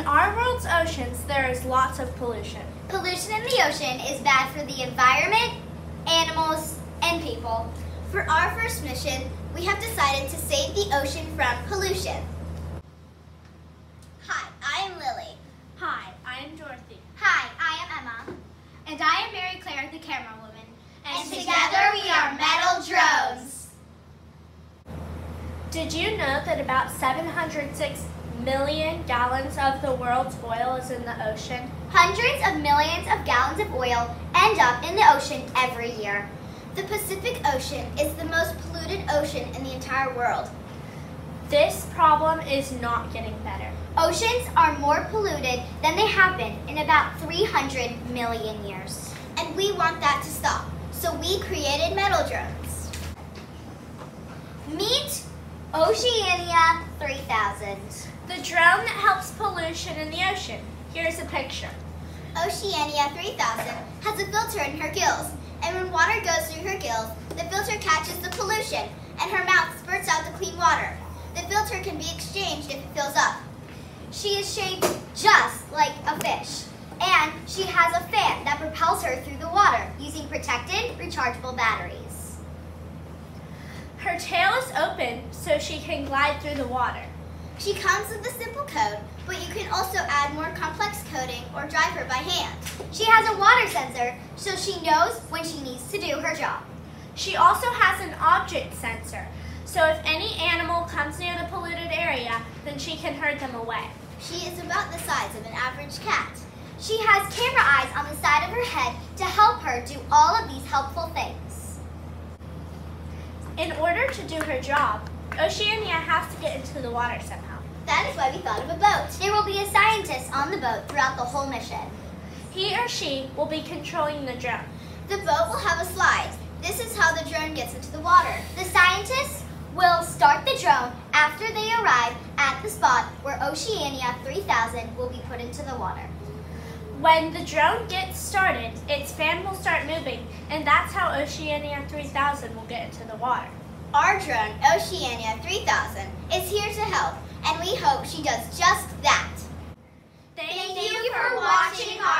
our world's oceans, there is lots of pollution. Pollution in the ocean is bad for the environment, animals, and people. For our first mission, we have decided to save the ocean from pollution. Hi, I am Lily. Hi, I am Dorothy. Hi, I am Emma. And I am Mary Claire, the camera woman. And together we are Metal Drones. Did you know that about 706 million gallons of the world's oil is in the ocean? Hundreds of millions of gallons of oil end up in the ocean every year. The Pacific Ocean is the most polluted ocean in the entire world. This problem is not getting better. Oceans are more polluted than they have been in about 300 million years. And we want that to stop, so we created Metal Drones. Meet Oceania 3000. The drone that helps pollution in the ocean. Here's a picture. Oceania 3000 has a filter in her gills, and when water goes through her gills, the filter catches the pollution, and her mouth spurts out the clean water. The filter can be exchanged if it fills up. She is shaped just like a fish, and she has a fan that propels her through the water using protected, rechargeable batteries. Her tail is open so she can glide through the water. She comes with a simple code, but you can also add more complex coding or drive her by hand. She has a water sensor, so she knows when she needs to do her job. She also has an object sensor, so if any animal comes near the polluted area, then she can herd them away. She is about the size of an average cat. She has camera eyes on the side of her head to help her do all of these helpful things. In order to do her job, Oceania has to get into the water somehow. That is why we thought of a boat. There will be a scientist on the boat throughout the whole mission. He or she will be controlling the drone. The boat will have a slide. This is how the drone gets into the water. The scientists will start the drone after they arrive at the spot where Oceania 3000 will be put into the water. When the drone gets started, its fan will start moving, and that's how Oceania 3000 will get into the water. Our drone, Oceania 3000, is here to help, and we hope she does just that. Thank you for watching our